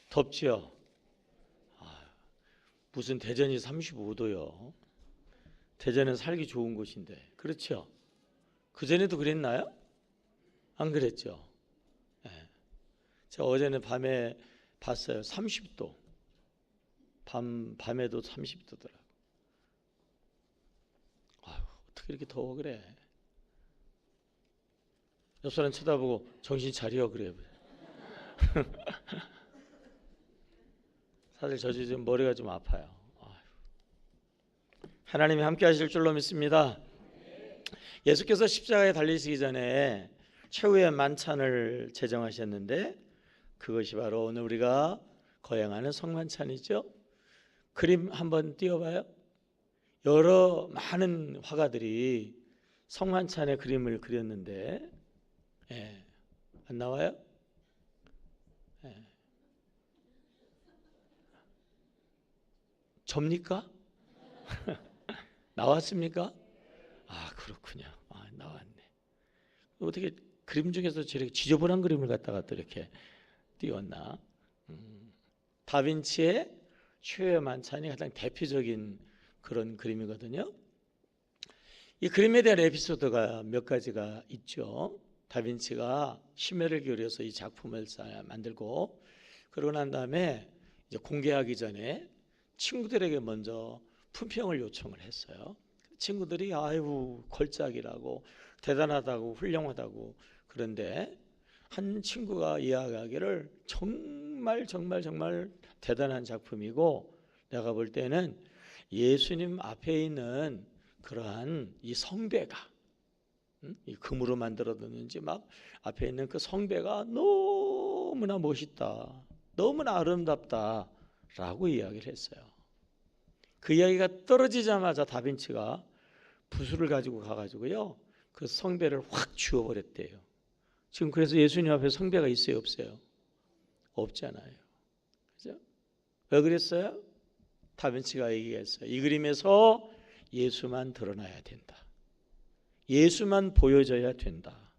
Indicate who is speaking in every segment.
Speaker 1: 덥지요? 아, 무슨 대전이 35도요? 대전은 살기 좋은 곳인데. 그렇죠? 그전에도 그랬나요? 안 그랬죠? 예. 제가 어제는 밤에 봤어요. 30도. 밤에도 30도더라고. 아유, 어떻게 이렇게 더워 그래? 옆 사람 쳐다보고 정신 차려 그래. 사실 저 지금 머리가 좀 아파요. 아유. 하나님이 함께 하실 줄로 믿습니다. 예수께서 십자가에 달리시기 전에 최후의 만찬을 제정하셨는데 그것이 바로 오늘 우리가 거행하는 성만찬이죠. 그림 한번 띄워봐요. 여러 많은 화가들이 성만찬의 그림을 그렸는데 안 나와요? 접니까? 나왔습니까? 아 그렇군요. 아, 나왔네. 어떻게 그림 중에서 저렇게 지저분한 그림을 갖다가 또 이렇게 띄웠나? 다빈치의 최후의 만찬이 가장 대표적인 그런 그림이거든요. 이 그림에 대한 에피소드가 몇 가지가 있죠. 다빈치가 심혈을 기울여서 이 작품을 만들고 그러고 난 다음에 이제 공개하기 전에 친구들에게 먼저 품평을 요청을 했어요. 친구들이 아유 걸작이라고 대단하다고 훌륭하다고 그런데 한 친구가 이야기하기를 정말 대단한 작품이고 내가 볼 때는 예수님 앞에 있는 그러한 이 성배가 이 금으로 만들어뒀는지 막 앞에 있는 그 성배가 너무나 멋있다, 너무나 아름답다라고 이야기를 했어요. 그 이야기가 떨어지자마자 다빈치가 붓을 가지고 가가지고요 그 성배를 확 지워버렸대요. 지금 그래서 예수님 앞에 성배가 있어요, 없어요? 없잖아요. 그죠? 왜 그랬어요? 다빈치가 얘기했어요. 이 그림에서 예수만 드러나야 된다. 예수만 보여져야 된다.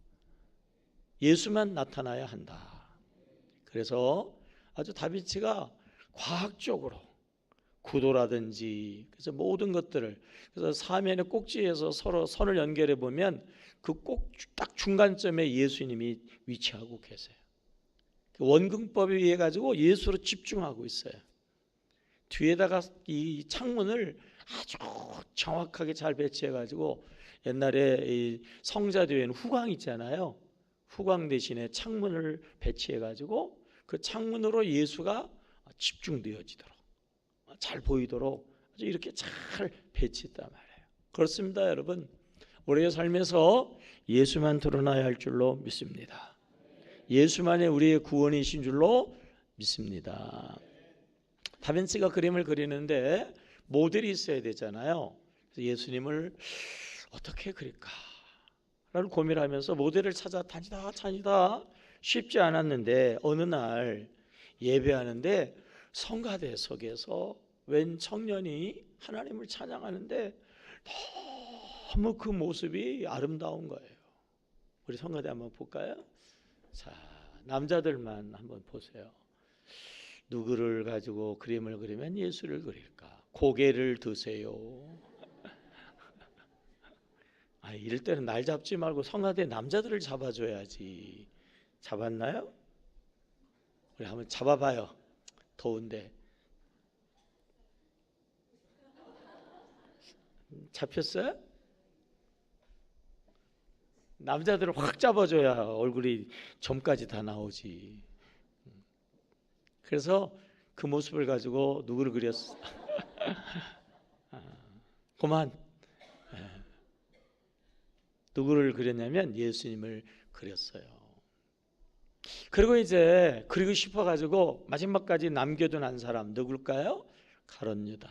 Speaker 1: 예수만 나타나야 한다. 그래서 아주 다빈치가 과학적으로 구도라든지 그래서 모든 것들을 그래서 사면의 꼭지에서 서로 선을 연결해 보면 그 꼭 딱 중간점에 예수님이 위치하고 계세요. 원근법에 의해 가지고 예수로 집중하고 있어요. 뒤에다가 이 창문을 아주 정확하게 잘 배치해 가지고 옛날에 이 성자 뒤에는 후광 있잖아요. 후광 대신에 창문을 배치해 가지고 그 창문으로 예수가 집중되어지도록 잘 보이도록 아주 이렇게 잘 배치했단 말이에요. 그렇습니다, 여러분. 우리의 삶에서 예수만 드러나야 할 줄로 믿습니다. 예수만이 우리의 구원이신 줄로 믿습니다. 다빈치가 그림을 그리는데 모델이 있어야 되잖아요. 그래서 예수님을 어떻게 그릴까를 고민하면서 모델을 찾아 다니다 쉽지 않았는데 어느 날 예배하는데 성가대석에서 웬 청년이 하나님을 찬양하는데 너무 그 모습이 아름다운 거예요. 우리 성가대 한번 볼까요? 자, 남자들만 한번 보세요. 누구를 가지고 그림을 그리면 예수를 그릴까? 고개를 드세요. 아, 이럴 때는 날 잡지 말고 성가대 남자들을 잡아줘야지. 잡았나요? 우리 한번 잡아봐요. 더운데. 잡혔어요? 남자들을 확 잡아줘야 얼굴이 점까지 다 나오지. 그래서 그 모습을 가지고 누구를 그렸어? 그만. 누구를 그렸냐면 예수님을 그렸어요. 그리고 이제 그리고 싶어가지고 마지막까지 남겨둔 한 사람 누굴까요? 가룟 유다.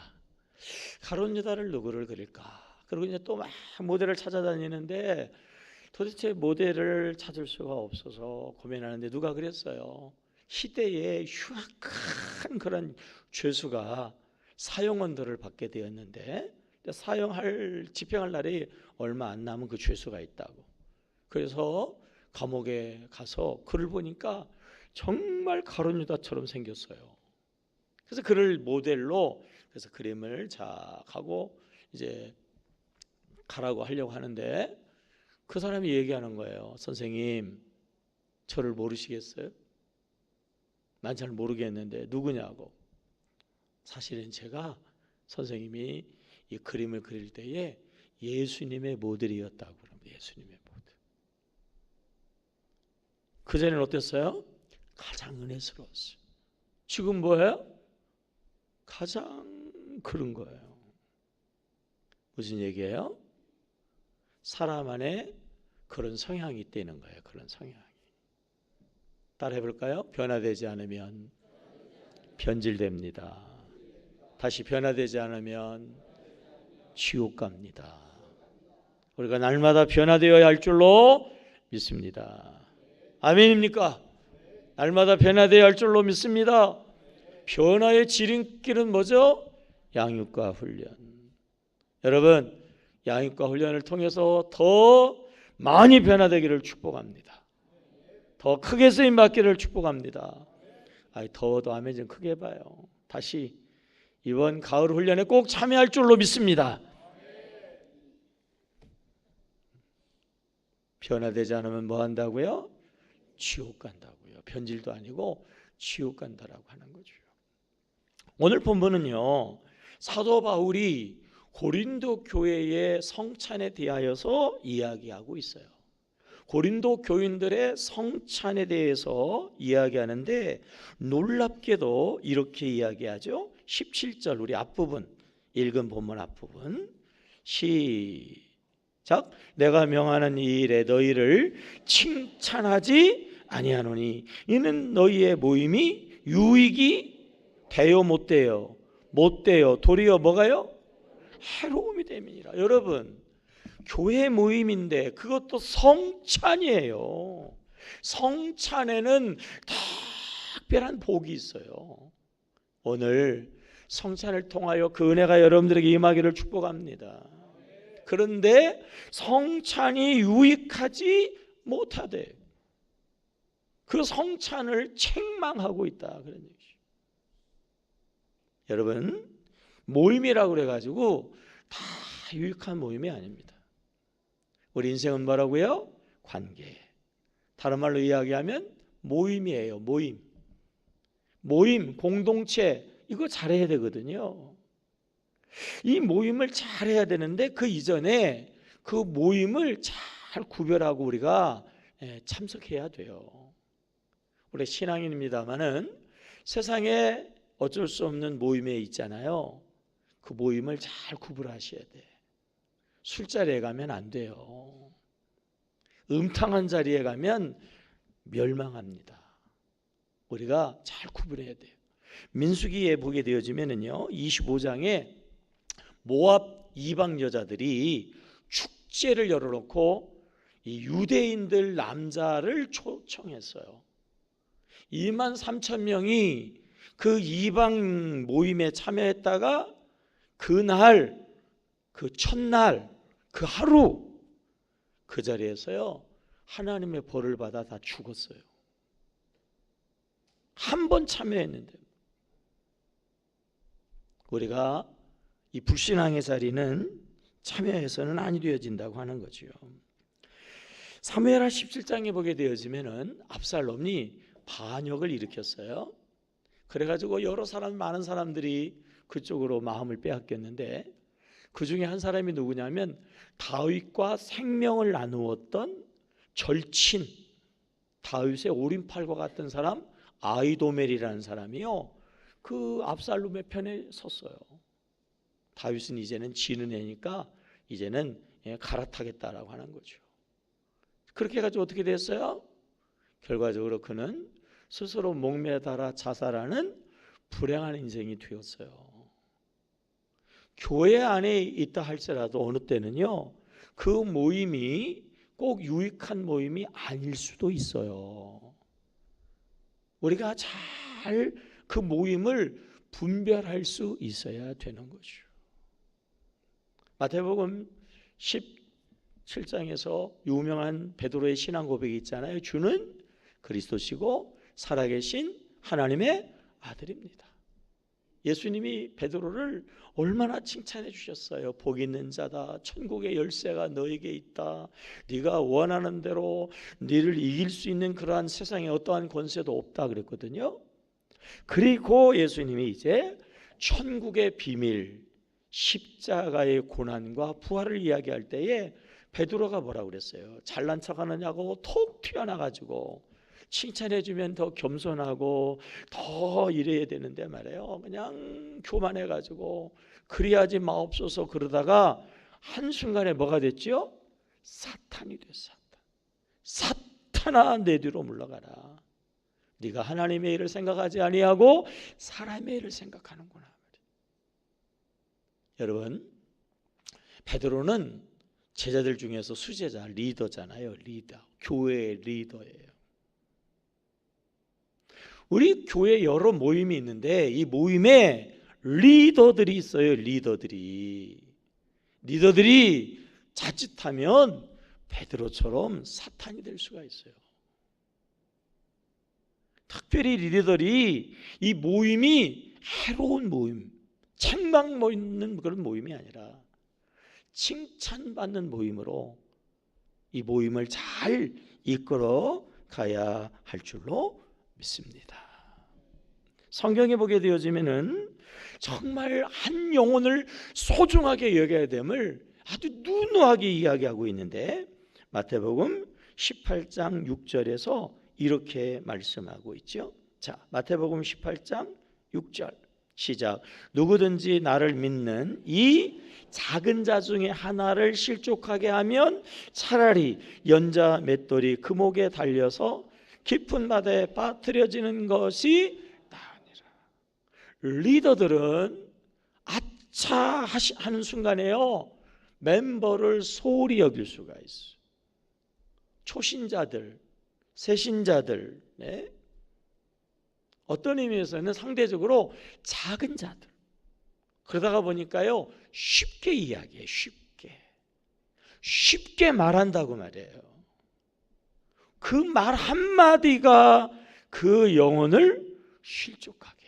Speaker 1: 가룟 유다를 누구를 그릴까? 그리고 이제 또 막 모델을 찾아다니는데 도대체 모델을 찾을 수가 없어서 고민하는데 누가 그랬어요? 시대에 흉악한 그런 죄수가 사형언도를 받게 되었는데 집행할 날이 얼마 안 남은 그 죄수가 있다고. 그래서 감옥에 가서 글을 보니까 정말 가룟 유다처럼 생겼어요. 그래서 그를 모델로 그래서 그림을 자 하고 이제 가라고 하려고 하는데 그 사람이 얘기하는 거예요. 선생님, 저를 모르시겠어요? 난 잘 모르겠는데 누구냐고. 사실은 제가 선생님이 이 그림을 그릴 때에 예수님의 모델이었다고 그럽니다. 예수님의 모델. 그전에는 어땠어요? 가장 은혜스러웠어요. 지금 뭐예요? 가장 그런 거예요. 무슨 얘기예요? 사람 안에 그런 성향이 있다는 거예요. 그런 성향이. 따라해 볼까요? 변화되지 않으면 변질됩니다. 다시 변화되지 않으면 지옥 갑니다. 우리가 날마다 변화되어야 할 줄로 믿습니다. 아멘입니까? 날마다 변화되어야 할 줄로 믿습니다. 변화의 지름길은 뭐죠? 양육과 훈련. 여러분, 양육과 훈련을 통해서 더 많이 변화되기를 축복합니다. 더 크게 쓰임받기를 축복합니다. 더워도 아멘 좀 크게 해봐요. 다시 이번 가을 훈련에 꼭 참여할 줄로 믿습니다. 변화되지 않으면 뭐 한다고요? 지옥 간다고요. 변질도 아니고 지옥 간다라고 하는 거죠. 오늘 본문은요, 사도 바울이 고린도 교회의 성찬에 대하여서 이야기하고 있어요. 고린도 교인들의 성찬에 대해서 이야기하는데 놀랍게도 이렇게 이야기하죠. 17절 우리 앞부분 읽은 본문 앞부분 시작. 내가 명하는 이 일에 너희를 칭찬하지 아니하노니 이는 너희의 모임이 유익이 돼요 못 돼요? 못 돼요. 도리어 뭐가요? 해로움이 됨이니라. 여러분, 교회 모임인데 그것도 성찬이에요. 성찬에는 특별한 복이 있어요. 오늘 성찬을 통하여 그 은혜가 여러분들에게 임하기를 축복합니다. 그런데 성찬이 유익하지 못하되 그 성찬을 책망하고 있다 그런 얘기죠. 여러분, 모임이라고 그래가지고 다 유익한 모임이 아닙니다. 우리 인생은 뭐라고요? 관계. 다른 말로 이야기하면 모임이에요. 모임, 공동체 이거 잘해야 되거든요. 이 모임을 잘해야 되는데 그 이전에 그 모임을 잘 구별하고 우리가 참석해야 돼요. 우리 신앙인입니다마는 세상에 어쩔 수 없는 모임에 있잖아요. 그 모임을 잘 구분하셔야 돼. 술자리에 가면 안 돼요. 음탕한 자리에 가면 멸망합니다. 우리가 잘 구분해야 돼요. 민수기에 보게 되어지면은요, 25장에 모압 이방 여자들이 축제를 열어놓고 이 유대인들 남자를 초청했어요. 23,000명이 그 이방 모임에 참여했다가 그날, 그 첫날, 그 하루 그 자리에서요 하나님의 벌을 받아 다 죽었어요. 한 번 참여했는데. 우리가 이 불신앙의 자리는 참여해서는 아니 되어진다고 하는 거죠. 사무엘하 17장에 보게 되어지면은 압살롬이 반역을 일으켰어요. 그래가지고 여러 사람, 많은 사람들이 그쪽으로 마음을 빼앗겼는데 그 중에 한 사람이 누구냐면 다윗과 생명을 나누었던 절친, 다윗의 오른팔과 같은 사람 아히도멜이라는 사람이요, 그 압살롬의 편에 섰어요. 다윗은 이제는 지는 애니까 이제는 갈아타겠다라고 하는 거죠. 그렇게 해가지고 어떻게 됐어요? 결과적으로 그는 스스로 목매달아 자살하는 불행한 인생이 되었어요. 교회 안에 있다 할지라도 어느 때는요, 그 모임이 꼭 유익한 모임이 아닐 수도 있어요. 우리가 잘 그 모임을 분별할 수 있어야 되는 거죠. 마태복음 17장에서 유명한 베드로의 신앙 고백이 있잖아요. 주는 그리스도시고 살아계신 하나님의 아들입니다. 예수님이 베드로를 얼마나 칭찬해 주셨어요. 복 있는 자다. 천국의 열쇠가 너에게 있다. 네가 원하는 대로 네를 이길 수 있는 그러한 세상에 어떠한 권세도 없다 그랬거든요. 그리고 예수님이 이제 천국의 비밀, 십자가의 고난과 부활을 이야기할 때에 베드로가 뭐라고 그랬어요? 잘난 척하느냐고 톡 튀어나가지고 칭찬해주면 더 겸손하고 더 이래야 되는데 말이에요. 그냥 교만해가지고 그리하지 마옵소서 그러다가 한순간에 뭐가 됐죠? 사탄이 됐어. 사탄아 내 뒤로 물러가라. 네가 하나님의 일을 생각하지 아니하고 사람의 일을 생각하는구나. 여러분, 베드로는 제자들 중에서 수제자, 리더잖아요. 리더, 교회의 리더예요. 우리 교회 여러 모임이 있는데 이 모임에 리더들이 있어요. 리더들이 자칫하면 베드로처럼 사탄이 될 수가 있어요. 특별히 리더들이 이 모임이 해로운 모임, 책망 모이는 그런 모임이 아니라 칭찬받는 모임으로 이 모임을 잘 이끌어 가야 할 줄로 믿습니다. 성경에 보게 되어지면은 정말 한 영혼을 소중하게 여겨야 됨을 아주 누누하게 이야기하고 있는데 마태복음 18장 6절에서 이렇게 말씀하고 있죠. 자, 마태복음 18장 6절 시작. 누구든지 나를 믿는 이 작은 자 중에 하나를 실족하게 하면 차라리 연자 맷돌이 그 목에 달려서 깊은 바다에 빠뜨려지는 것이 나으니라. 리더들은 아차 하는 순간에요 멤버를 소홀히 여길 수가 있어요. 초신자들, 새신자들, 네? 어떤 의미에서는 상대적으로 작은 자들. 그러다가 보니까요 쉽게 이야기해. 쉽게 말한다고 말해요. 그 말 한마디가 그 영혼을 실족하게,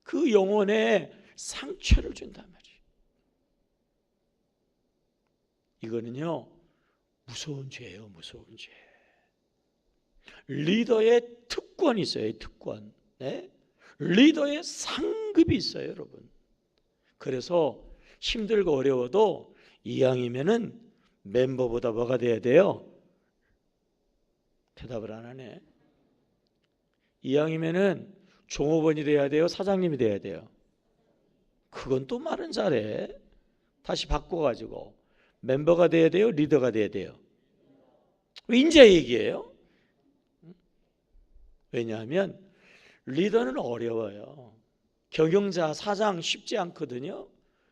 Speaker 1: 그 영혼에 상처를 준단 말이에요. 이거는요 무서운 죄예요. 무서운 죄. 리더의 특권이 있어요. 특권. 네? 리더의 상급이 있어요. 여러분. 그래서 힘들고 어려워도 이왕이면은 멤버보다 뭐가 돼야 돼요? 대답을 안 하네. 이왕이면은 종업원이 돼야 돼요? 사장님이 돼야 돼요? 그건 또 말은 잘해. 다시 바꿔가지고 멤버가 돼야 돼요? 리더가 돼야 돼요? 인자 얘기예요. 왜냐하면 리더는 어려워요. 경영자, 사장 쉽지 않거든요.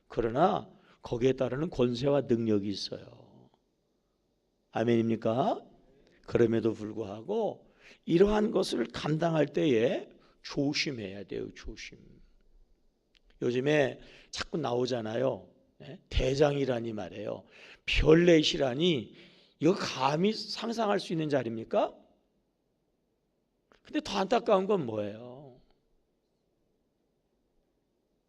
Speaker 1: 그러나 거기에 따르는 권세와 능력이 있어요. 아멘입니까? 그럼에도 불구하고 이러한 것을 감당할 때에 조심해야 돼요. 조심. 요즘에 자꾸 나오잖아요. 대장이라니 말이에요. 별넷이라니 이거 감히 상상할 수 있는 자리입니까? 근데 더 안타까운 건 뭐예요?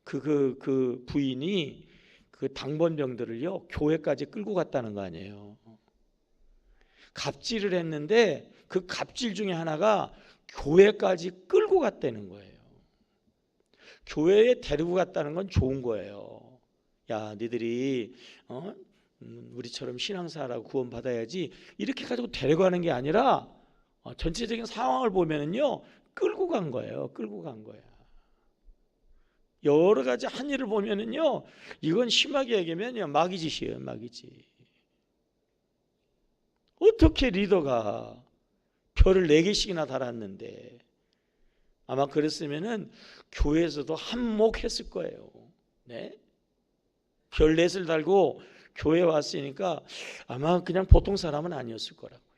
Speaker 1: 그 부인이 그 당번병들을요 교회까지 끌고 갔다는 거 아니에요. 갑질을 했는데 그 갑질 중에 하나가 교회까지 끌고 갔다는 거예요. 교회에 데리고 갔다는 건 좋은 거예요. 야, 니들이 우리처럼 신앙사라고 구원받아야지 이렇게 가지고 데려가는 게 아니라 전체적인 상황을 보면은요 끌고 간 거예요. 끌고 간 거야. 여러 가지 한 일을 보면은요 이건 심하게 얘기하면요 마귀짓이에요. 마귀짓. 어떻게 리더가 별을 4개씩이나 달았는데 아마 그랬으면은 교회에서도 한몫했을 거예요. 네? 별 4을 달고 교회에 왔으니까 아마 그냥 보통 사람은 아니었을 거라고요.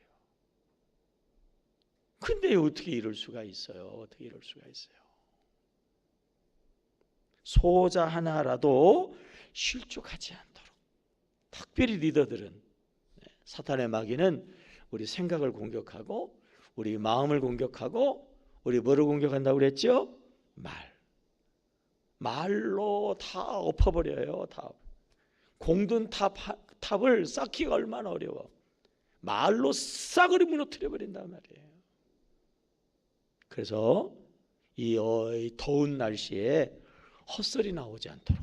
Speaker 1: 근데 어떻게 이럴 수가 있어요? 어떻게 이럴 수가 있어요? 소자 하나라도 실족하지 않도록 특별히 리더들은 사탄의 마귀는 우리 생각을 공격하고 우리 마음을 공격하고 우리 뭐를 공격한다고 그랬죠? 말로 다 엎어버려요. 다. 공든 탑을 쌓기가 얼마나 어려워. 말로 싸그리 무너뜨려 버린단 말이에요. 그래서 이 더운 날씨에 헛소리 나오지 않도록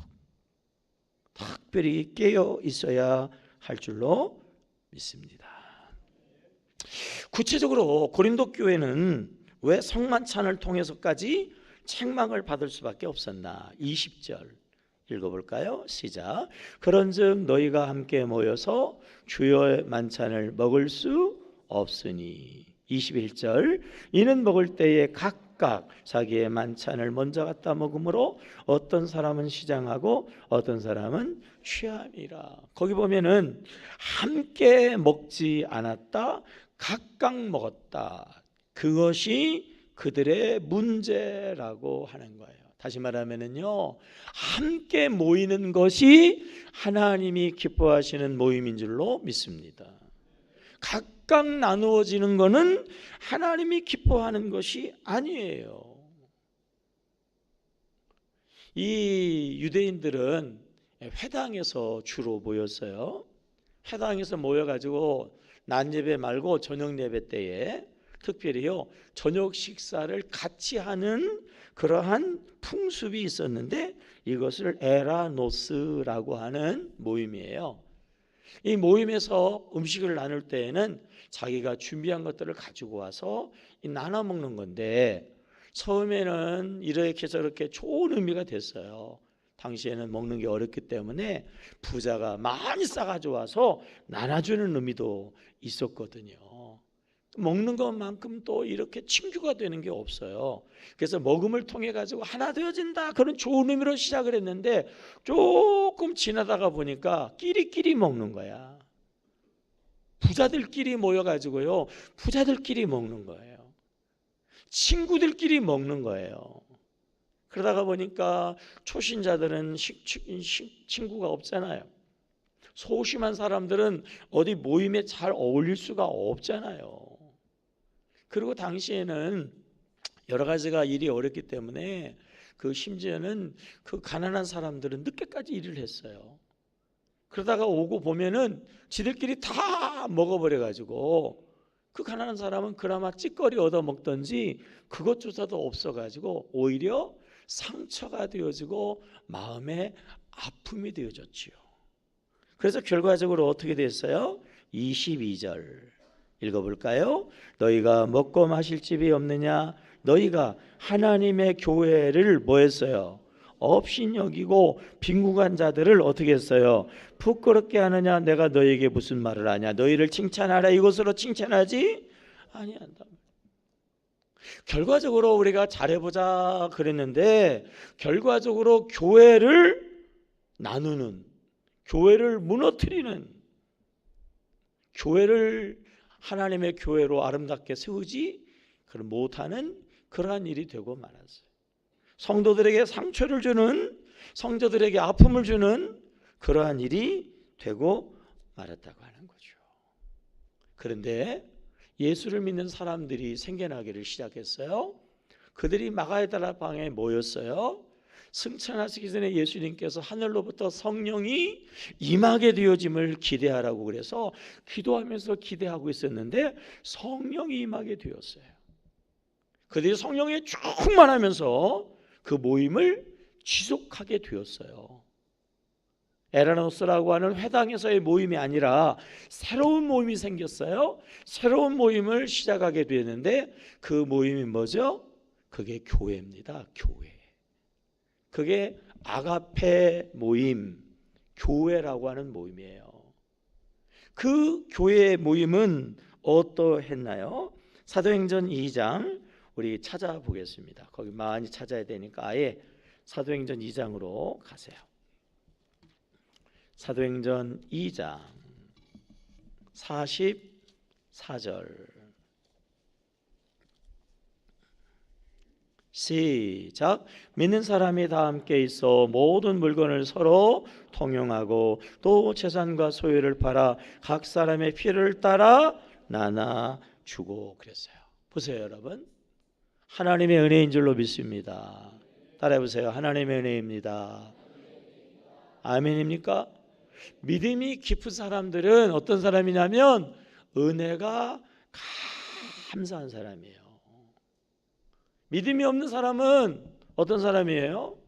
Speaker 1: 특별히 깨어 있어야 할 줄로 믿습니다. 구체적으로 고린도 교회는 왜 성만찬을 통해서까지 책망을 받을 수밖에 없었나? 20절 읽어볼까요? 시작. 그런즉 너희가 함께 모여서 주의 만찬을 먹을 수 없으니. 21절 이는 먹을 때에 각각 자기의 만찬을 먼저 갖다 먹으므로 어떤 사람은 시장하고 어떤 사람은 취함이라. 거기 보면은 함께 먹지 않았다, 각각 먹었다. 그것이 그들의 문제라고 하는 거예요. 다시 말하면은요, 함께 모이는 것이 하나님이 기뻐하시는 모임인 줄로 믿습니다. 각각 나누어지는 것은 하나님이 기뻐하는 것이 아니에요. 이 유대인들은 회당에서 주로 모였어요. 회당에서 모여가지고 낮 예배 말고 저녁 예배 때에 특별히요 저녁 식사를 같이 하는 그러한 풍습이 있었는데 이것을 에라노스라고 하는 모임이에요. 이 모임에서 음식을 나눌 때에는 자기가 준비한 것들을 가지고 와서 나눠 먹는 건데 처음에는 이렇게 저렇게 좋은 의미가 됐어요. 당시에는 먹는 게 어렵기 때문에 부자가 많이 싸가지고 와서 나눠주는 의미도 있었거든요. 먹는 것만큼 또 이렇게 친교가 되는 게 없어요. 그래서 먹음을 통해 가지고 하나 되어진다 그런 좋은 의미로 시작을 했는데 조금 지나다가 보니까 끼리끼리 먹는 거야. 부자들끼리 모여가지고요 부자들끼리 먹는 거예요. 친구들끼리 먹는 거예요. 그러다가 보니까 초신자들은 친구가 없잖아요. 소심한 사람들은 어디 모임에 잘 어울릴 수가 없잖아요. 그리고 당시에는 여러 가지가 일이 어렵기 때문에 심지어는 가난한 사람들은 늦게까지 일을 했어요. 그러다가 오고 보면은 지들끼리 다 먹어버려 가지고 가난한 사람은 그나마 찌꺼리 얻어 먹던지 그것조차도 없어 가지고 오히려 상처가 되어지고 마음에 아픔이 되어졌지요. 그래서 결과적으로 어떻게 됐어요? 22절 읽어볼까요? 너희가 먹고 마실 집이 없느냐? 너희가 하나님의 교회를 뭐 했어요? 업신여기고 빈궁한 자들을 어떻게 했어요? 부끄럽게 하느냐? 내가 너희에게 무슨 말을 하냐? 너희를 칭찬하라 이것으로 칭찬하지 아니한다. 결과적으로 우리가 잘해보자 그랬는데 결과적으로 교회를 나누는, 교회를 무너뜨리는, 교회를 하나님의 교회로 아름답게 세우지 못하는 그러한 일이 되고 말았어요. 성도들에게 상처를 주는, 성도들에게 아픔을 주는 그러한 일이 되고 말았다고 하는 거죠. 그런데 예수를 믿는 사람들이 생겨나기를 시작했어요. 그들이 마가다라 방에 모였어요. 승천하시기 전에 예수님께서 하늘로부터 성령이 임하게 되어짐을 기대하라고 그래서 기도하면서 기대하고 있었는데 성령이 임하게 되었어요. 그들이 성령에 충만하면서 그 모임을 지속하게 되었어요. 에라노스라고 하는 회당에서의 모임이 아니라 새로운 모임이 생겼어요. 새로운 모임을 시작하게 되는데 그 모임이 뭐죠? 그게 교회입니다. 교회. 그게 아가페 모임, 교회라고 하는 모임이에요. 그 교회의 모임은 어떠했나요? 사도행전 2장 우리 찾아보겠습니다. 거기 많이 찾아야 되니까 아예 사도행전 2장으로 가세요. 사도행전 2장 44절 시작. 믿는 사람이 다 함께 있어 모든 물건을 서로 통용하고 또 재산과 소유를 팔아 각 사람의 필요를 따라 나눠 주고 그랬어요. 보세요, 여러분. 하나님의 은혜인 줄로 믿습니다. 따라해보세요. 하나님의 은혜입니다. 아멘입니까? 믿음이 깊은 사람들은 어떤 사람이냐면 은혜가 감사한 사람이에요. 믿음이 없는 사람은 어떤 사람이에요?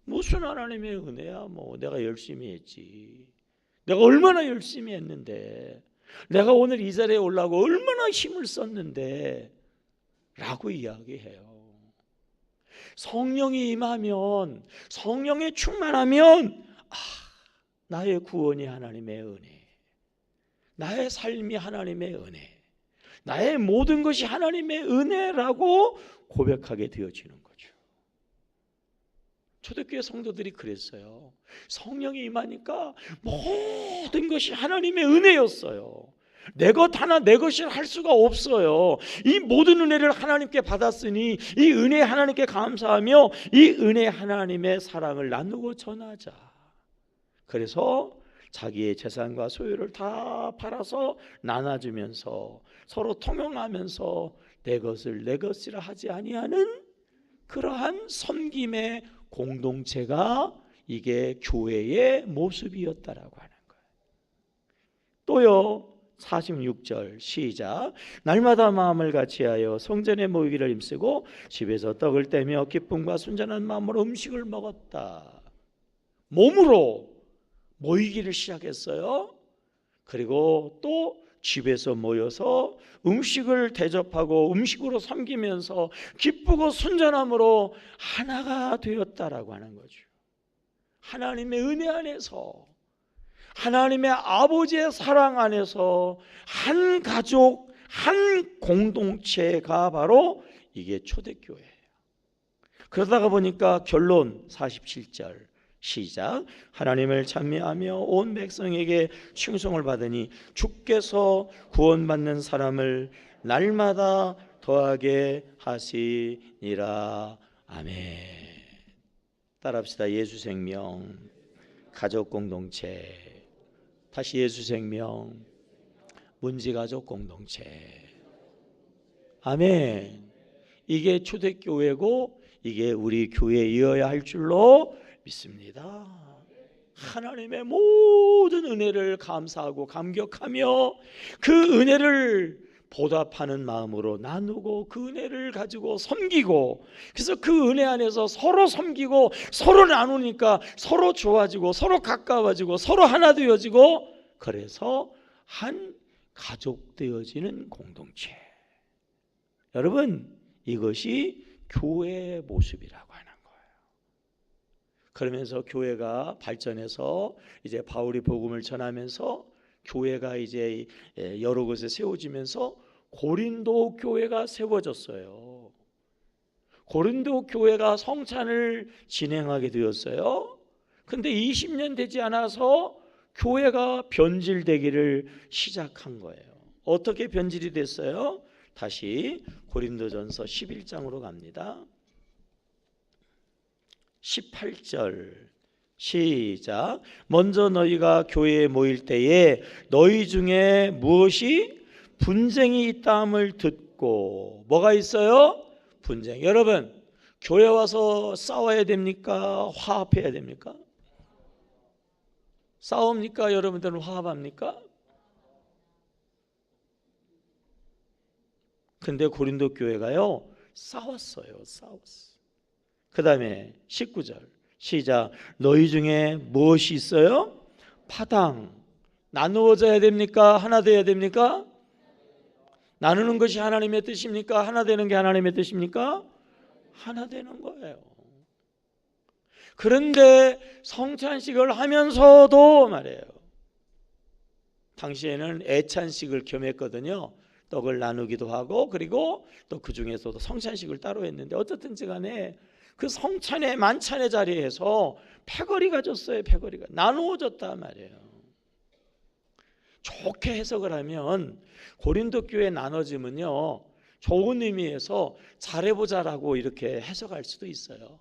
Speaker 1: 무슨 하나님의 은혜야? 뭐 내가 열심히 했지. 내가 얼마나 열심히 했는데, 내가 오늘 이 자리에 올라오고 얼마나 힘을 썼는데 라고 이야기해요. 성령이 임하면, 성령에 충만하면 나의 구원이 하나님의 은혜, 나의 삶이 하나님의 은혜, 나의 모든 것이 하나님의 은혜라고 고백하게 되어지는 거죠. 초대교회 성도들이 그랬어요. 성령이 임하니까 모든 것이 하나님의 은혜였어요. 내 것 하나 내 것이라 할 수가 없어요. 이 모든 은혜를 하나님께 받았으니 이 은혜 하나님께 감사하며 이 은혜 하나님의 사랑을 나누고 전하자. 그래서 자기의 재산과 소유를 다 팔아서 나눠주면서 서로 통용하면서 내 것을 내 것이라 하지 아니하는 그러한 섬김의 공동체가 이게 교회의 모습이었다라고 하는 거예요. 또요, 46절 시작. 날마다 마음을 같이하여 성전에 모이기를 힘쓰고 집에서 떡을 떼며 기쁨과 순전한 마음으로 음식을 먹었다. 몸으로 모이기를 시작했어요. 그리고 또 집에서 모여서 음식을 대접하고 음식으로 섬기면서 기쁘고 순전함으로 하나가 되었다라고 하는 거죠. 하나님의 은혜 안에서, 하나님의 아버지의 사랑 안에서 한 가족, 한 공동체가 바로 이게 초대교회예요. 그러다가 보니까 결론 47절 시작. 하나님을 찬미하며 온 백성에게 칭송을 받으니 주께서 구원받는 사람을 날마다 더하게 하시니라. 아멘. 따라합시다. 예수 생명, 가족 공동체. 다시 예수 생명, 문지가족 공동체. 아멘. 이게 초대교회고 이게 우리 교회이어야 할 줄로 믿습니다. 하나님의 모든 은혜를 감사하고 감격하며 그 은혜를 보답하는 마음으로 나누고 그 은혜를 가지고 섬기고, 그래서 그 은혜 안에서 서로 섬기고 서로 나누니까 서로 좋아지고 서로 가까워지고 서로 하나 되어지고, 그래서 한 가족 되어지는 공동체. 여러분, 이것이 교회의 모습이라고 하는 거예요. 그러면서 교회가 발전해서 이제 바울이 복음을 전하면서 교회가 이제 여러 곳에 세워지면서 고린도 교회가 세워졌어요. 고린도 교회가 성찬을 진행하게 되었어요. 근데 20년 되지 않아서 교회가 변질되기를 시작한 거예요. 어떻게 변질이 됐어요? 다시 고린도전서 11장으로 갑니다. 18절 시작. 먼저 너희가 교회에 모일 때에 너희 중에 무엇이 분쟁이 있다함을 듣고. 뭐가 있어요? 분쟁. 여러분, 교회 와서 싸워야 됩니까? 화합해야 됩니까? 싸웁니까? 여러분들은 화합합니까? 근데 고린도 교회가요 싸웠어요. 그 다음에 19절 시작. 너희 중에 무엇이 있어요? 파당. 나누어져야 됩니까? 하나 되어야 됩니까? 나누는 것이 하나님의 뜻입니까? 하나 되는 게 하나님의 뜻입니까? 하나 되는 거예요. 그런데 성찬식을 하면서도 말이에요, 당시에는 애찬식을 겸했거든요. 떡을 나누기도 하고 그리고 또 그 중에서도 성찬식을 따로 했는데, 어쨌든지 간에 그 성찬의 만찬의 자리에서 패거리가 졌어요. 패거리가 나누어졌단 말이에요. 좋게 해석을 하면 고린도 교회 나눠지면요 좋은 의미에서 잘해보자라고 이렇게 해석할 수도 있어요.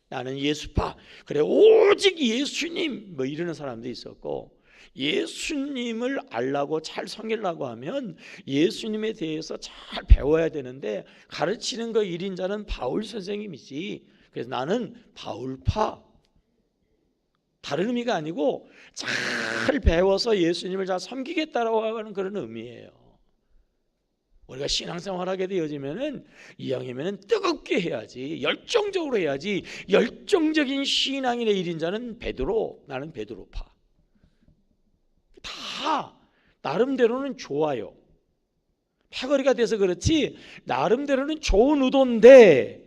Speaker 1: 나는 예수파, 그래 오직 예수님 뭐 이러는 사람도 있었고, 예수님을 알라고 잘 섬기려고 하면 예수님에 대해서 잘 배워야 되는데 가르치는 거 1인자는 바울 선생님이지. 그래서 나는 바울파. 다른 의미가 아니고 잘 배워서 예수님을 잘 섬기겠다라고 하는 그런 의미예요. 우리가 신앙생활하게 되어지면은 이왕이면은 뜨겁게 해야지, 열정적으로 해야지. 열정적인 신앙인의 1인자는 베드로, 나는 베드로파. 다 나름대로는 좋아요. 패거리가 돼서 그렇지 나름대로는 좋은 의도인데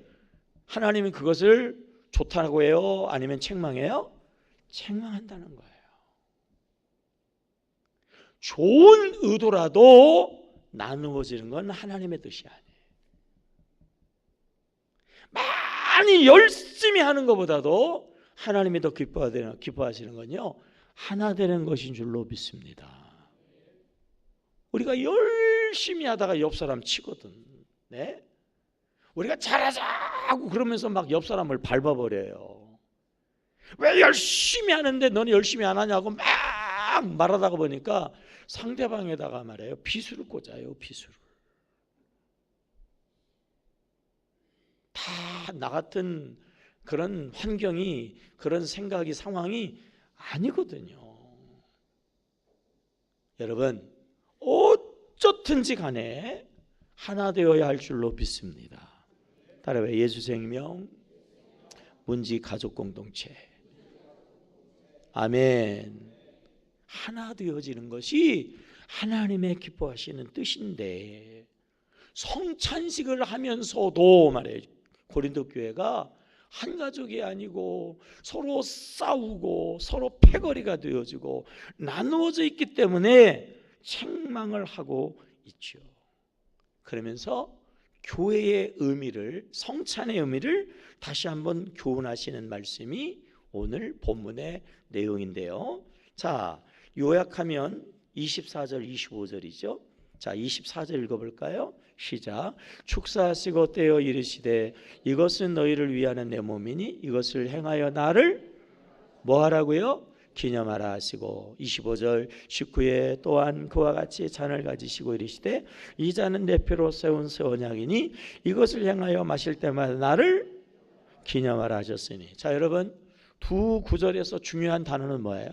Speaker 1: 하나님은 그것을 좋다고 해요? 아니면 책망해요? 책망한다는 거예요. 좋은 의도라도 나누어지는 건 하나님의 뜻이 아니에요. 많이 열심히 하는 것보다도 하나님이 더 기뻐하시는 건요, 하나 되는 것인 줄로 믿습니다. 우리가 열심히 하다가 옆 사람 치거든. 네? 우리가 잘하자고 그러면서 막 옆 사람을 밟아버려요. 왜 열심히 하는데 너는 열심히 안 하냐고 막 말하다가 보니까 상대방에다가 말해요, 비수를 꽂아요. 비수를. 다 나 같은 그런 환경이, 그런 생각이, 상황이 아니거든요. 여러분, 어쩌든지 간에 하나 되어야 할 줄로 믿습니다. 따라해. 예수 생명 문지 가족 공동체. 아멘. 하나 되어지는 것이 하나님의 기뻐하시는 뜻인데 성찬식을 하면서도 말이에요, 고린도 교회가 한 가족이 아니고 서로 싸우고 서로 패거리가 되어지고 나누어져 있기 때문에 책망을 하고 있죠. 그러면서 교회의 의미를, 성찬의 의미를 다시 한번 교훈하시는 말씀이 오늘 본문의 내용인데요. 자, 요약하면 24절 25절이죠. 자, 24절 읽어볼까요? 시작. 축사하시고 떼어 이르시되 이것은 너희를 위하는 내 몸이니 이것을 행하여 나를 뭐 하라고요? 기념하라 하시고 25절 식후에 또한 그와 같이 잔을 가지시고 이르시되 이 잔은 내 피로 세운 새 언약이니 이것을 행하여 마실 때마다 나를 기념하라 하셨으니. 자, 여러분, 두 구절에서 중요한 단어는 뭐예요?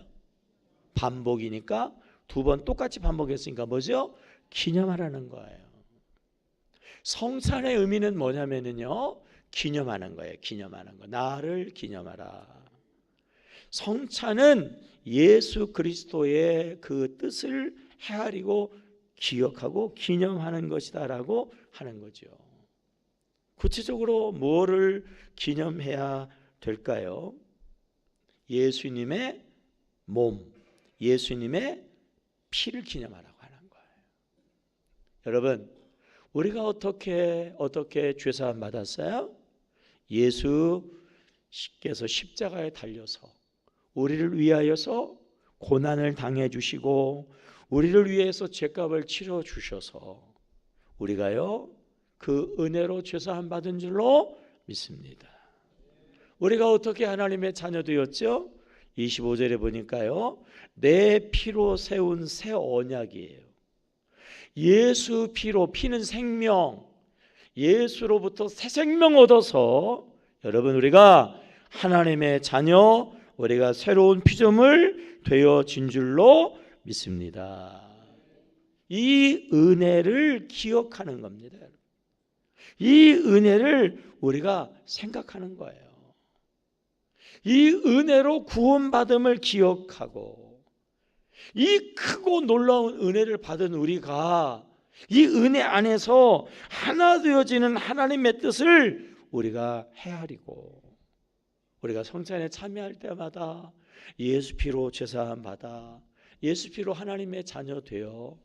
Speaker 1: 반복이니까 두 번 똑같이 반복했으니까 뭐죠? 기념하라는 거예요. 성찬의 의미는 뭐냐면요, 기념하는 거예요. 기념하는 거. 나를 기념하라. 성찬은 예수 그리스도의 그 뜻을 헤아리고 기억하고 기념하는 것이다라고 하는 거죠. 구체적으로 뭐를 기념해야 될까요? 예수님의 몸, 예수님의 피를 기념하라고 하는 거예요. 여러분, 우리가 어떻게 죄사함 받았어요? 예수께서 십자가에 달려서 우리를 위하여서 고난을 당해 주시고 우리를 위해서 죄값을 치러 주셔서 우리가요 그 은혜로 죄사함 받은 줄로 믿습니다. 우리가 어떻게 하나님의 자녀 되었죠? 25절에 보니까요, 내 피로 세운 새 언약이에요. 예수 피로, 피는 생명, 예수로부터 새 생명 얻어서 여러분 우리가 하나님의 자녀, 우리가 새로운 피조물 되어진 줄로 믿습니다. 이 은혜를 기억하는 겁니다. 이 은혜를 우리가 생각하는 거예요. 이 은혜로 구원받음을 기억하고 이 크고 놀라운 은혜를 받은 우리가 이 은혜 안에서 하나 되어지는 하나님의 뜻을 우리가 헤아리고 우리가 성찬에 참여할 때마다 예수 피로 죄사함 받아 예수 피로 하나님의 자녀 되어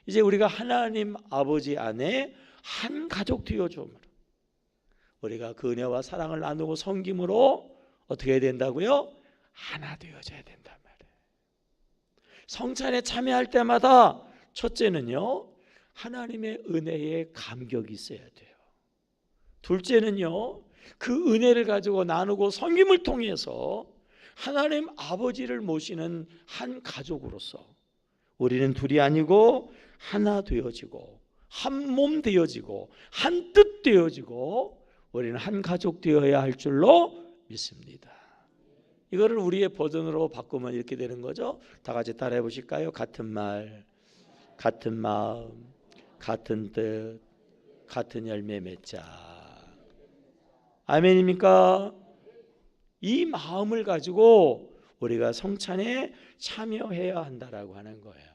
Speaker 1: 이제 우리가 하나님 아버지 안에 한 가족 되어줌으로 우리가 그 은혜와 사랑을 나누고 섬김으로 어떻게 해야 된다고요? 하나 되어져야 된단 말이에요. 성찬에 참여할 때마다 첫째는요, 하나님의 은혜에 감격이 있어야 돼요. 둘째는요, 그 은혜를 가지고 나누고 섬김을 통해서 하나님 아버지를 모시는 한 가족으로서 우리는 둘이 아니고 하나 되어지고 한 몸 되어지고 한 뜻 되어지고 우리는 한 가족 되어야 할 줄로 믿습니다. 이거를 우리의 버전으로 바꾸면 이렇게 되는 거죠. 다 같이 따라해 보실까요? 같은 말, 같은 마음, 같은 뜻, 같은 열매 맺자. 아멘입니까? 이 마음을 가지고 우리가 성찬에 참여해야 한다라고 하는 거예요.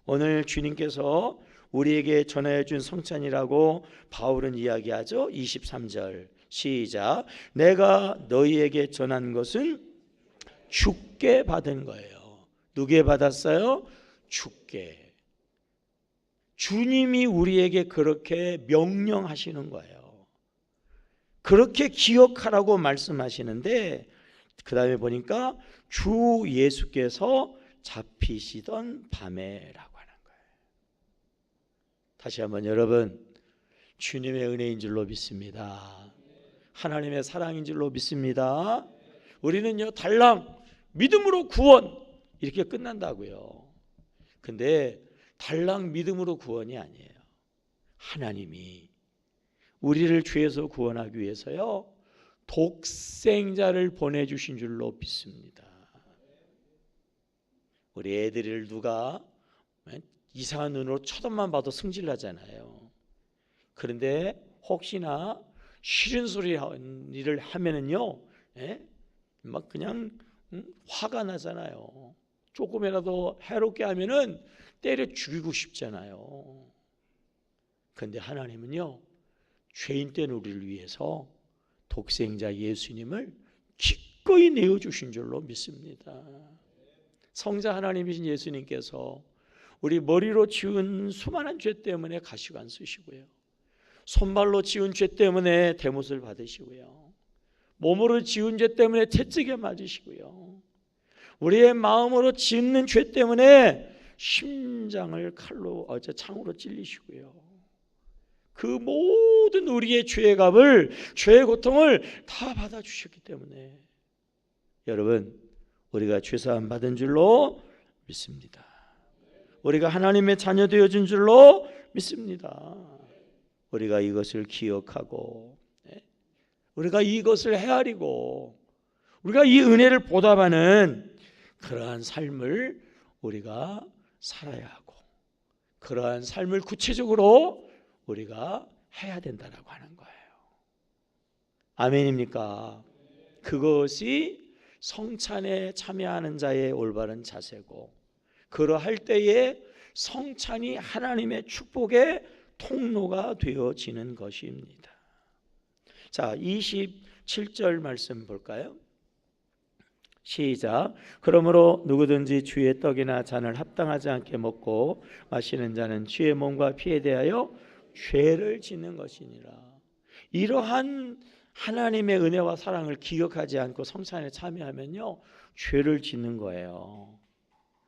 Speaker 1: 오늘 주님께서 우리에게 전해 준 성찬이라고 바울은 이야기하죠. 23절 시작. 내가 너희에게 전한 것은 주께 받은 거예요. 누구에 받았어요? 주께. 주님이 우리에게 그렇게 명령하시는 거예요. 그렇게 기억하라고 말씀하시는데 그 다음에 보니까 주 예수께서 잡히시던 밤에라고 하는 거예요. 다시 한번 여러분, 주님의 은혜인 줄로 믿습니다. 하나님의 사랑인 줄로 믿습니다. 우리는요 달랑 믿음으로 구원 이렇게 끝난다고요. 근데 달랑 믿음으로 구원이 아니에요. 하나님이 우리를 죄에서 구원하기 위해서요 독생자를 보내주신 줄로 믿습니다. 우리 애들을 누가 이상한 눈으로 쳐다만 봐도 승질나잖아요. 그런데 혹시나 싫은 소리를 하면은요, 막 그냥 화가 나잖아요. 조금이라도 해롭게 하면은 때려 죽이고 싶잖아요. 그런데 하나님은요, 죄인 된 우리를 위해서 독생자 예수님을 기꺼이 내어주신 줄로 믿습니다. 성자 하나님이신 예수님께서 우리 머리로 지은 수많은 죄 때문에 가시관 쓰시고요, 손발로 지은 죄 때문에 대못을 받으시고요, 몸으로 지은 죄 때문에 채찍에 맞으시고요, 우리의 마음으로 짓는 죄 때문에 심장을 창으로 찔리시고요, 그 모든 우리의 죄의 값을, 죄의 고통을 다 받아주셨기 때문에 여러분, 우리가 죄사함 받은 줄로 믿습니다. 우리가 하나님의 자녀 되어진 줄로 믿습니다. 우리가 이것을 기억하고 우리가 이것을 헤아리고 우리가 이 은혜를 보답하는 그러한 삶을 우리가 살아야 하고 그러한 삶을 구체적으로 우리가 해야 된다라고 하는 거예요. 아멘입니까? 그것이 성찬에 참여하는 자의 올바른 자세고, 그러할 때에 성찬이 하나님의 축복의 통로가 되어지는 것입니다. 자, 27절 말씀 볼까요? 시작. 그러므로 누구든지 주의 떡이나 잔을 합당하지 않게 먹고 마시는 자는 주의 몸과 피에 대하여 죄를 짓는 것이니라. 이러한 하나님의 은혜와 사랑을 기억하지 않고 성찬에 참여하면요 죄를 짓는 거예요.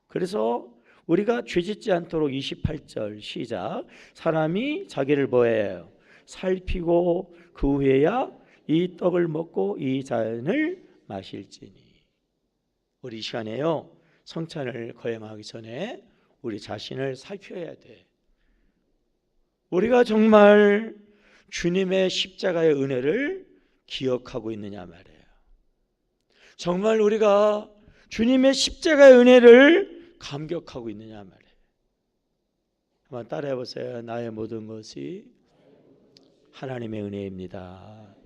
Speaker 1: 그래서 우리가 죄 짓지 않도록 28절 시작. 사람이 자기를 뭐해요? 살피고 그 후에야 이 떡을 먹고 이 잔을 마실지니. 우리 이 시간에요 성찬을 거행하기 전에 우리 자신을 살펴야 돼. 우리가 정말 주님의 십자가의 은혜를 기억하고 있느냐 말이에요. 정말 우리가 주님의 십자가의 은혜를 감격하고 있느냐 말이에요. 한번 따라해 보세요. 나의 모든 것이 하나님의 은혜입니다.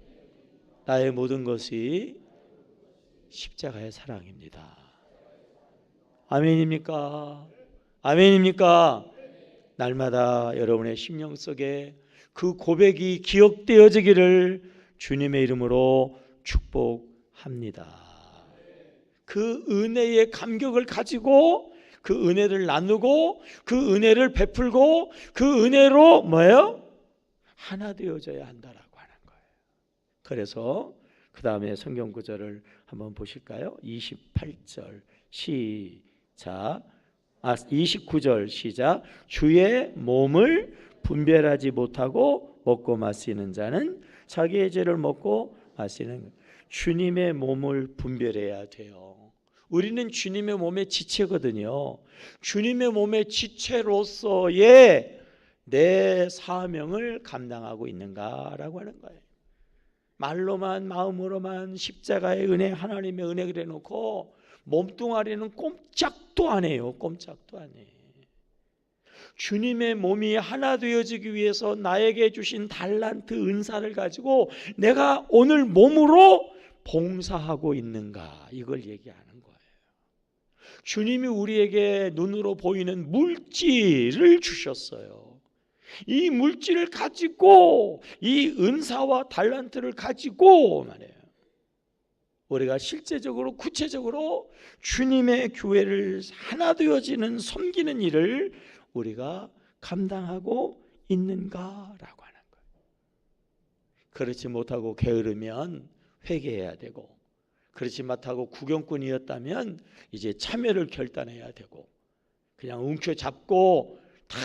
Speaker 1: 나의 모든 것이 십자가의 사랑입니다. 아멘입니까? 아멘입니까? 날마다 여러분의 심령 속에 그 고백이 기억되어지기를 주님의 이름으로 축복합니다. 그 은혜의 감격을 가지고 그 은혜를 나누고 그 은혜를 베풀고 그 은혜로 뭐예요? 하나 되어져야 한다라고 하는 거예요. 그래서 그 다음에 성경 구절을 한번 보실까요? 28절 시작. 29절 시작. 주의 몸을 분별하지 못하고 먹고 마시는 자는 자기의 죄를 먹고 마시는, 주님의 몸을 분별해야 돼요. 우리는 주님의 몸의 지체거든요. 주님의 몸의 지체로서의 내 사명을 감당하고 있는가라고 하는 거예요. 말로만 마음으로만 십자가의 은혜, 하나님의 은혜 그래 놓고 몸뚱아리는 꼼짝도 안 해요. 꼼짝도 안 해. 주님의 몸이 하나 되어지기 위해서 나에게 주신 달란트 은사를 가지고 내가 오늘 몸으로 봉사하고 있는가, 이걸 얘기하는 거예요. 주님이 우리에게 눈으로 보이는 물질을 주셨어요. 이 물질을 가지고, 이 은사와 달란트를 가지고 말이에요, 우리가 실제적으로 구체적으로 주님의 교회를 하나 되어지는 섬기는 일을 우리가 감당하고 있는가라고 하는 거예요. 그렇지 못하고 게으르면 회개해야 되고, 그렇지 못하고 구경꾼이었다면 이제 참여를 결단해야 되고, 그냥 움켜잡고 다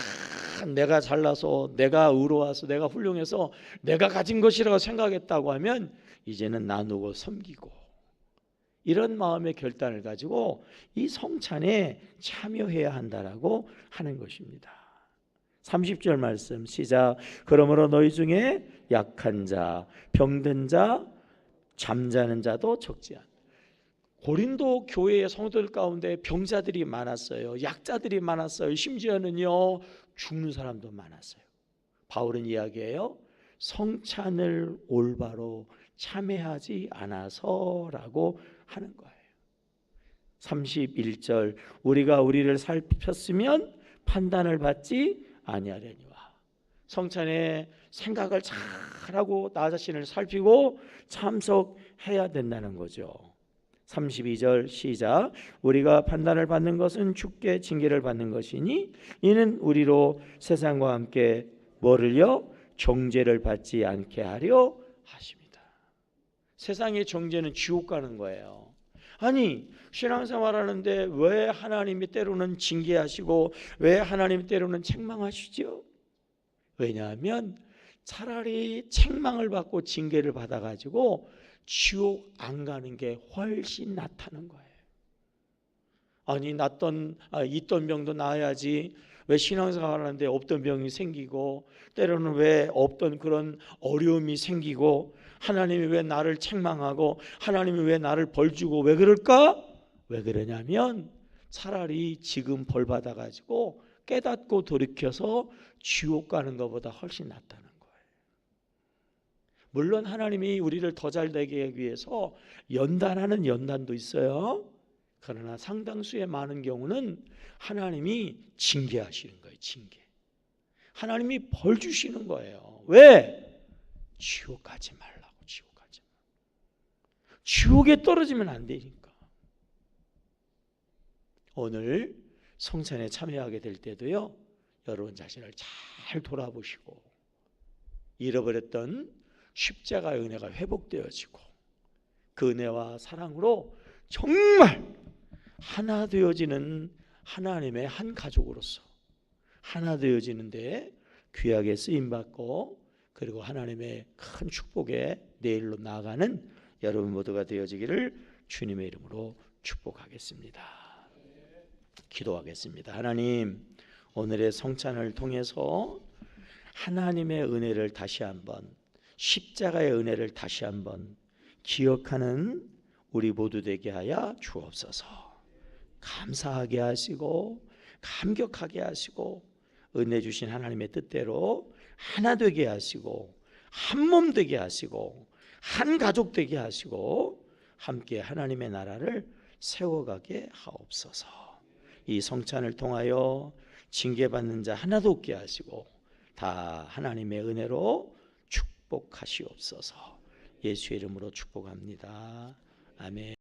Speaker 1: 내가 잘나서, 내가 의로워서, 내가 훌륭해서 내가 가진 것이라고 생각했다고 하면 이제는 나누고 섬기고, 이런 마음의 결단을 가지고 이 성찬에 참여해야 한다라고 하는 것입니다. 30절 말씀 시작. 그러므로 너희 중에 약한 자, 병든 자, 잠자는 자도 적지 않다. 고린도 교회의 성도들 가운데 병자들이 많았어요. 약자들이 많았어요. 심지어는요, 죽는 사람도 많았어요. 바울은 이야기해요. 성찬을 올바로 참여하지 않아서라고 하는 거예요. 31절 우리가 우리를 살폈으면 판단을 받지 아니하려니와. 성찬에 생각을 잘하고 나 자신을 살피고 참석해야 된다는 거죠. 32절 시작. 우리가 판단을 받는 것은 주께 징계를 받는 것이니 이는 우리로 세상과 함께 뭐를요? 정죄를 받지 않게 하려 하십니다. 세상의 정죄는 지옥 가는 거예요. 아니, 신앙생활하는데 왜 하나님이 때로는 징계하시고 왜 하나님이 때로는 책망하시죠? 왜냐하면 차라리 책망을 받고 징계를 받아가지고 지옥 안 가는 게 훨씬 낫다는 거예요. 아니, 있던 병도 나아야지 왜 신앙생활하는데 없던 병이 생기고, 때로는 왜 없던 그런 어려움이 생기고, 하나님이 왜 나를 책망하고 하나님이 왜 나를 벌주고, 왜 그럴까? 왜 그러냐면 차라리 지금 벌 받아가지고 깨닫고 돌이켜서 지옥 가는 것보다 훨씬 낫다는 거예요. 물론 하나님이 우리를 더 잘 되게 하기 위해서 연단하는 연단도 있어요. 그러나 상당수의 많은 경우는 하나님이 징계하시는 거예요. 징계. 하나님이 벌 주시는 거예요. 왜? 지옥 가지 말라고. 지옥 가지 말라고. 지옥에 떨어지면 안 되니까. 오늘 성찬에 참여하게 될 때도요, 여러분 자신을 잘 돌아보시고 잃어버렸던 십자가의 은혜가 회복되어지고 그 은혜와 사랑으로 정말 하나 되어지는 하나님의 한 가족으로서 하나 되어지는데 귀하게 쓰임받고, 그리고 하나님의 큰 축복의 내일로 나아가는 여러분 모두가 되어지기를 주님의 이름으로 축복하겠습니다. 기도하겠습니다. 하나님, 오늘의 성찬을 통해서 하나님의 은혜를 다시 한번, 십자가의 은혜를 다시 한번 기억하는 우리 모두 되게 하여 주옵소서. 감사하게 하시고 감격하게 하시고 은혜 주신 하나님의 뜻대로 하나 되게 하시고 한 몸 되게 하시고 한 가족 되게 하시고 함께 하나님의 나라를 세워가게 하옵소서. 이 성찬을 통하여 징계받는 자 하나도 없게 하시고 다 하나님의 은혜로 축복하시옵소서. 예수의 이름으로 축복합니다. 아멘.